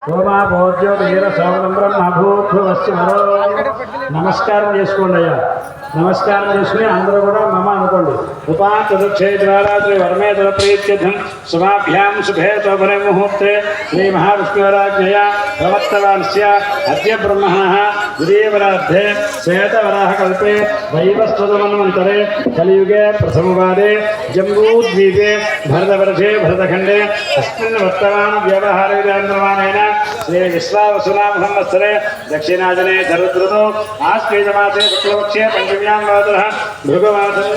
సోమా భోజ్యో వీర సోమం బ్రహ్మభూత్వస్య నమస్కారం చేసుకోండి అయ్యా. నమస్కారం చేసుకుని అందరూ కూడా మమ అనుకోండి. ఉపాంతదుక్షే ద్వారా శ్రీ వర్మేతర ప్రీత్యర్థం శుభాభ్యాం శుభే శోభనే ముహూర్తే శ్రీ మహావిష్ణువరాజ్ఞయా ప్రవర్తమానస్య అద్య బ్రహ్మణః ద్వితీయవరాద్ధే శ్వేతవరాహకల్పే వైవస్వతమన్వంతరే కలియుగే ప్రథమవాదే జంబూద్వీపే భరతవర్షే భరతఖండే అస్మిన్ వర్తమాన వ్యవహారేంద్రమాణేన శ్రీ విశ్వావసునామ సంవత్సరే దక్షిణాజనే శరదృతౌ ఆశ్వేజమాసే శుక్లపక్షే పంచమ్యాం వాసరః భృగువాసరే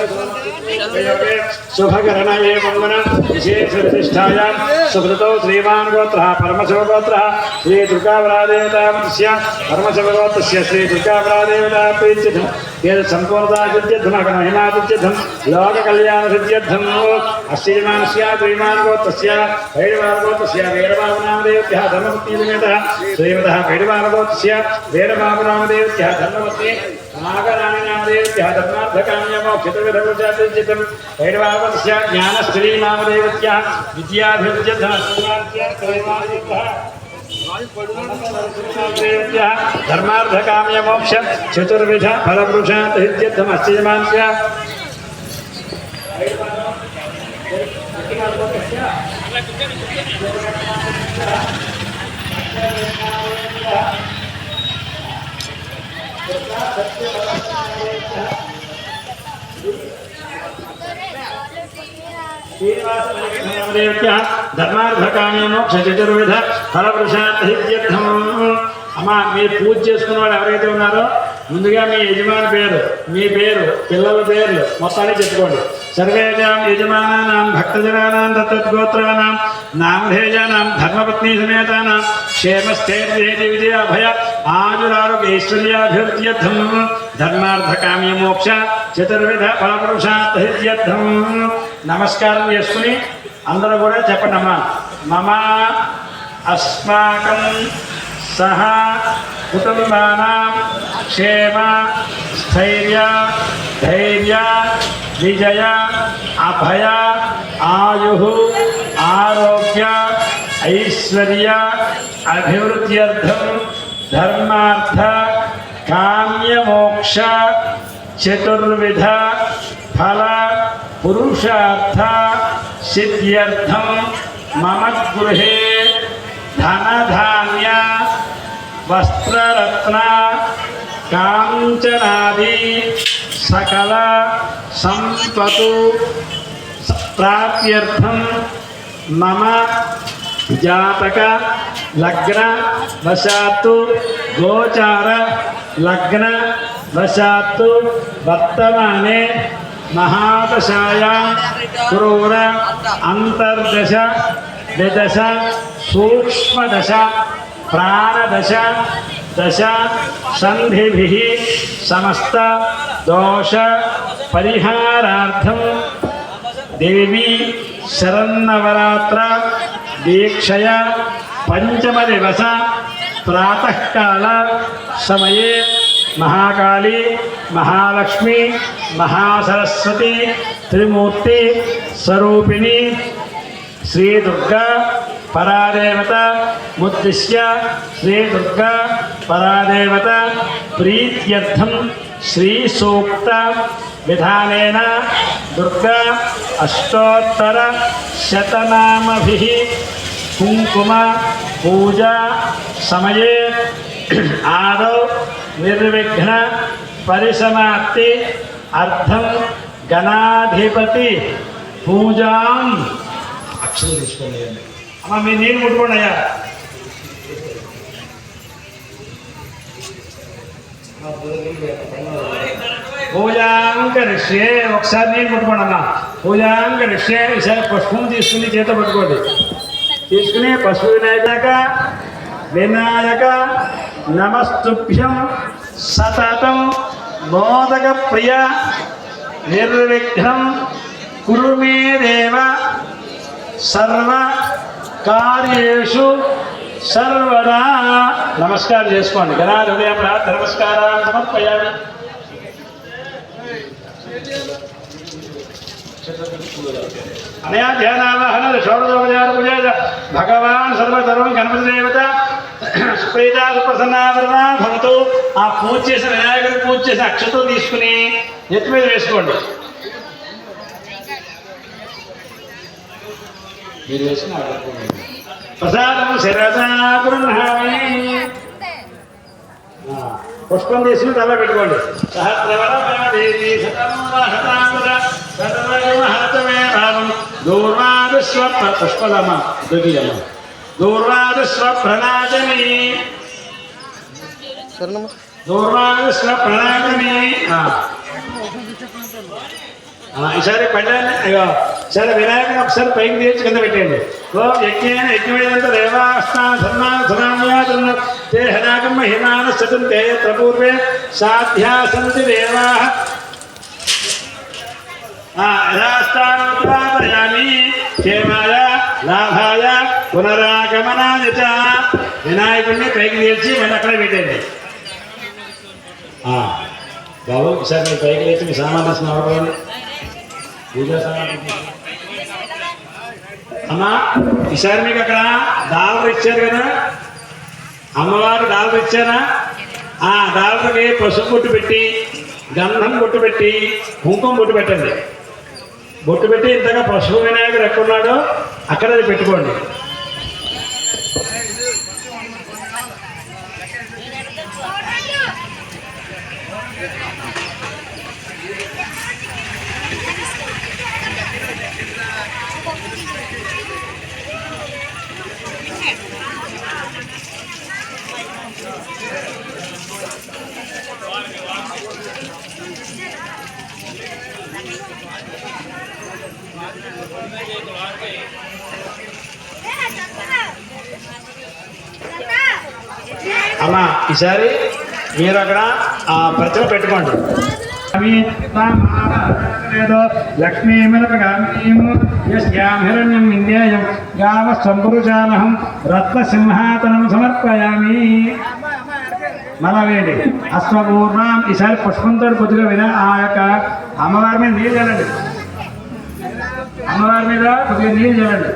శుభకరణే వందన విశేష విశిష్టాయాం సుకృతౌ శ్రీమాన్ గోత్రః పరమశివగోత్రః శ్రీ దుర్గావరాదేవతామస్య పరమశివగోత్రస్య శ్రీ దుర్గావరాదేవతా ప్రీత్యర్థం ఏది సంపూర్ణతా సిద్ధ్యర్థం అగమహిమా సిద్ధ్యర్థం లోక కళ్యాణ సిద్ధ్యర్థం అశ్రీమానస్య శ్రీమాన్ గోత్రస్య భైరవాగోత్రస్య వీరబాబునామదేవ్యః ధర్మపత్నీమేతః శ్రీమతః భైరవాగోత్రస్య వీరబాబునామదేవ్యః ధర్మపత్ని నాగరాణినామదేవ్యః ధర్మార్థకామ్యమోక్షితవిధముచాతిర్జితం భైరవాగోత్రస్య జ్ఞానశ్రీనామదేవ్యః విద్యాభివృద్ధ్యర్థం धर्मार्थ मोक्ष चतुर्विध फलपुरुषार्थमस्तिमांस्य धर्मार्थ मोक्ष चतुर्विध फलपुरुषार्थम అమ్మా మీరు పూజ చేసుకున్న వాళ్ళు ఎవరైతే ఉన్నారో ముందుగా మీ యజమాని పేరు, మీ పేరు, పిల్లల పేర్లు మొత్తాన్ని చెప్పుకోండి. సర్వేజాం యజమానానాం భక్తజనానాం దత్తద్గోత్రానాం నామధేయానాం ధర్మపత్ని సమేతానాం క్షేమస్థైర్య విజయ అభయ ఆయురారోగ్యైశ్వర్యాభివృద్ధ్యర్థం ధర్మార్థకామ్య మోక్ష చతుర్విధ ఫలపురుషార్థం నమస్కారం చేసుకుని అందరూ కూడా చెప్పండి. అమ్మా మమ అస్మాకం సహ కుటుంబానాం క్షేమ స్థైర్య ధైర్య విజయ అభయ ఆయు ఆరోగ్య ఐశ్వర్య అభివృద్ధ్యర్థం ధర్మార్థ కామ్యమోక్ష చతుర్విధ ఫల పురుషార్థ సిద్ధ్యర్థం మమ గృహే ధనధాన్య వస్త్రరత్న కాంచనాది సకల సంపతు ప్రాప్త్యర్థం మమ జాతక లగ్న వశాత్తు గోచార లగ్న వశాత్తు వర్తమానే మహాదశాయాం క్రూర అంతర్దశ విదశ సూక్ష్మదశ ప్రాణదశ దశ సంధిభిః సమస్త దోష పరిహారార్థం దేవీ శరన్నవరాత్ర దీక్షయ పంచమ దివస ప్రాతఃకాల సమయే మహాకాళీ మహాలక్ష్మి మహాసరస్వతి త్రిమూర్తి స్వరూపిణి శ్రీ దుర్గా పరాదేవత ముద్దిశ్య శ్రీ దుర్గా పరాదేవత ప్రీత్యర్థం శ్రీ సూక్త విధానేన దుర్గా అష్టోత్తర శతనామభిః కుంకుమ పూజా సమయే ఆదౌ నిర్విఘ్న పరిసమాప్తి అర్థం గణాధిపతి పూజాం అక్షరం తీసుకోండి. అమ్మ మీ నీళ్ళు ముట్టుకోండి అయ్యా. పూజాంకరిష్యే ఒకసారి నీళ్ళు ముట్టుకోండి అమ్మా. పూజాంకరిష్యే ఈసారి పసుపును తీసుకుని చేత పట్టుకోండి. తీసుకుని పసుపు వినాయక వినాయక నమస్తుభ్యం సతతం మోదక ప్రియ నిర్విఘ్నం కురు మే దేవ సర్వ కార్యేషు సర్వదా. నమస్కారం చేసుకోండి. గణాధిపతయ నమస్కారాన్ని సమర్పయామి. అనయా ధ్యానావాహన షోడశోపచార పూజ భగవాన్ సర్వసర్వం గణపతి దేవత సుప్రీతా సుప్రసన్నావరణ భవతు. ఆ పూజ చేసిన వినాయకుడికి పూజ చేసిన అక్షతలు తీసుకుని నెత్తి మీద వేసుకోండి. మీరు వేసుకుని ప్రసాదం శిరసా గృహామి. పుష్పం తీసుకుని తల పెట్టుకోండి. సహస్రవరదేవి దూర్వాదుస్వప్న పుష్పలమ దొగిలమ్మ దూర్వాదుస్వప్రణాజని దూర్వాదుస్వప్రణాజని. ఈసారి పండాన్ని అయ్యో సరే వినాయకుని ఒకసారి పైకి తీర్చి కింద పెట్టండి. ఓం యజ్ఞేన యజ్ఞమేదంత దేవాస్తానామ్యాదున్న తే హనాగం మహిమాన సతంతే పూర్వే సాధ్యా సంతి దేవా యథాస్థానోపాదయామి క్షేమాయ లాభాయ పునరాగమనాయ చ. వినాయకుడిని పైకి తీర్చి మళ్ళీ అక్కడే పెట్టండి. బాబు ఈసారి మీరు పైకి లేచి మీ సామాన్య అవడం పూజా సామాన్. అమ్మా ఈసారి మీకు అక్కడ డాలర్ ఇచ్చారు కదా, అమ్మవారు డాలర్ ఇచ్చారా? ఆ డాలర్కి పసుపు బొట్టు పెట్టి, గంధం బొట్టు పెట్టి, కుంకుమ బొట్టు పెట్టండి. బొట్టు పెట్టి ఇంతగా పసుపు వినాయకుడు ఎక్కడున్నాడో అక్కడ అది పెట్టుకోండి. అమ్మా ఈసారి మీరు అక్కడ ఆ ప్రతిమ పెట్టుకోండి. లక్ష్మీమిరపగామీం వింధ్యాయం గావ సంపురుషానహం రత్నసింహాతనం సమర్పయామి. మళ్ళా వేయండి. అశ్వపూర్ణం. ఈసారి పుష్పంతో కొద్దిగా ఆ యొక్క అమ్మవారి మీద నీళ్ళు చల్లండి. అమ్మవారి మీద కొద్దిగా నీళ్ళు చల్లండి.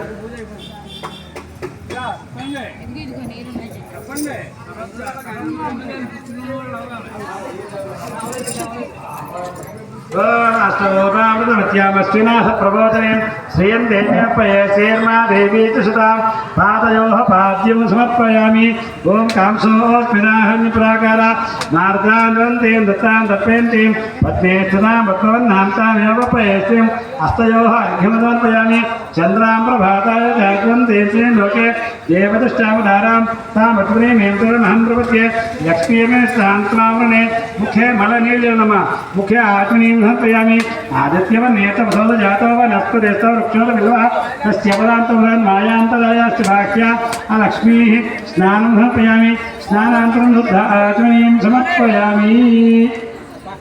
అష్టమోకామృతమత్యామశ్వినాథ ప్రబోధనే శ్రియం దేవ్యాపయే శీర్మా దేవీ సుతాం పాదయోః పాద్యం సమర్పయామి. ఓం కాంసోస్మినాహన్య ప్రాకార నారదాన్వంతీం దత్తాం దప్పేంతీం పద్మే స్థితాం భక్తవన్నాం తామేవపయేస్తిం హస్తయోః అర్ఘ్యమర్పయామి. చంద్రాం ప్రభాతాయ జాగ్రంతేస్మిన్ లోకే దేవదష్టావతారాం తామత్మనేమేంతరణహం ప్రపద్యే. లక్ష్మీమే శాంతమావరణే ముఖే మలనీర్జనమ ముఖే ఆత్మనీం సమర్పయామి. ఆదిత్యవన్నేతవసోద జాతవ నస్పదేస్తవ వృక్షోద విల్వః తస్య పదాంతముదన్ మాయాంతదాయాస్తి భాష్యా లక్ష్మీః స్నానం సమర్పయామి. స్నానాంతరం శుద్ధ ఆత్మనీం సమర్పయామి.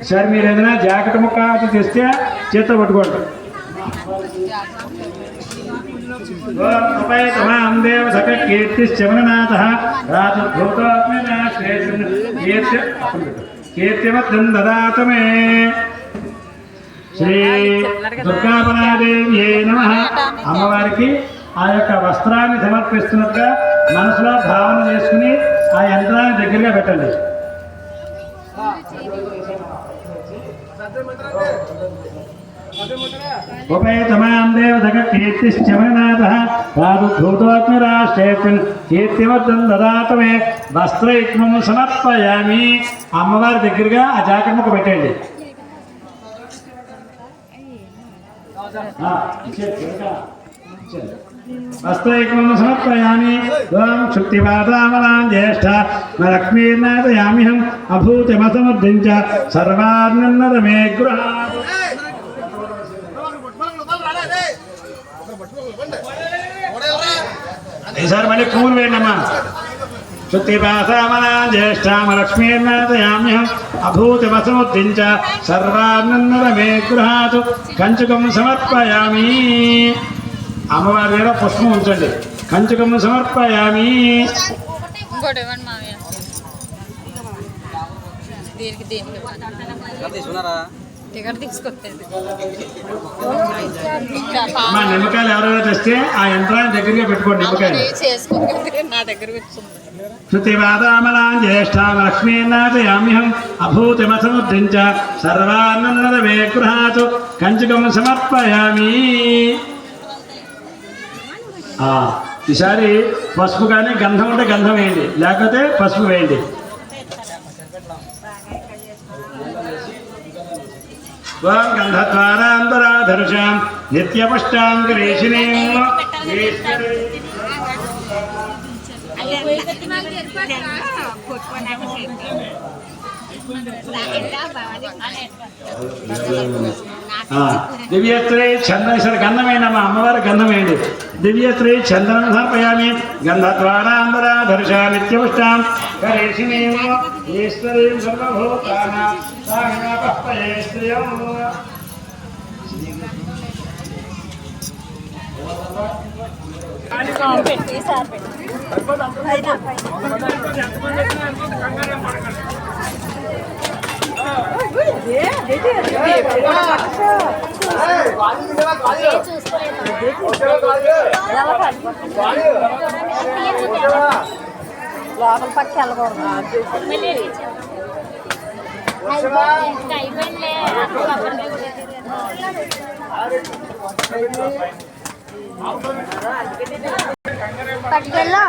సార్ మీరు ఏదైనా జాకెట్ ముక్క తెస్తే చేత్తో పట్టుకోండి. ఉపైతమాం దేవ సక కీర్తిశ్చమననాథః కీర్తిమద్దం దదాతు మే. శ్రీ దుర్గాపరాదేవ్యై నమః. అమ్మవారికి ఆ యొక్క వస్త్రాన్ని సమర్పిస్తున్నట్టుగా మనసులో భావన చేసుకుని ఆ యంత్రాన్ని దగ్గరగా పెట్టండి. ఉపేతమాం దేవతక కీర్తిశ్చమనాథః రాజుభూతోత్మరాష్ట్రేస్మిన్ కీర్తిమద్దం దదాతు మే. వస్త్రైక్మం సమర్పయామి. అమ్మవారి దగ్గరగా ఆ జాకెట్ ముక్క పెట్టండి. వస్త్రైక్మం సమర్పయామి. ఓం శుక్తిపాదామలాం జ్యేష్ఠ లక్ష్మీర్నాథయామ్యహం అభూతిమసమర్థించ సర్వార్ణన్నద మే గృహాత్. ఈసారి మళ్ళీ పూలు వేయండమ్మా. శుక్తిపాదామలాం జ్యేష్ఠామ లక్ష్మీర్నాథయామ్యహం అభూతిమసముద్ధంచ సర్వార్ణన్నద మే గృహాత్. కంచుకం సమర్పయామి. అమ్మవారి దగ్గర పుష్పం ఉంచండి. కంచుకం సమర్పయామి. టికెట్ తీసుకొచ్చేది మా నిమ్మకాయలు ఎవరైనా తెస్తే ఆ యంత్రాన్ని దగ్గరగా పెట్టుకోండి. నిమ్మకాయలు చేసుకోండి నా దగ్గర వచ్చింది. శృతివాదామలాం జ్యేష్ఠాం లక్ష్మీనాథయామ్యహం అభూతిమసముద్ధృంచ సర్వాన్నమే గృహాతు కంచుకం సమర్పయామి. ఈసారి పసుపు కానీ గంధం ఉంటే గంధం వేయండి, లేకపోతే పసుపు వేయండి. స్వం గంధద్వారాంతరాధర్షాం నిత్యపుష్టాంగరేషిణీం దివ్యశ్రీ చంద్ర గంధమైనమ్మా అమ్మవారి గంధమేంటి. దివ్యశ్రీ చంద్రం సమర్పయామి. గంధద్వారాంబరాధర్షా నిత్యపుష్టాం కరేషిణీం ఈశ్వరీం సర్వభూతానాం సాహినాపహ్పయే శ్రియం. పెట్టి సార్ పెట్టి లోపల పక్క వెళ్ళకూడదు. పట్టుకెళ్ళా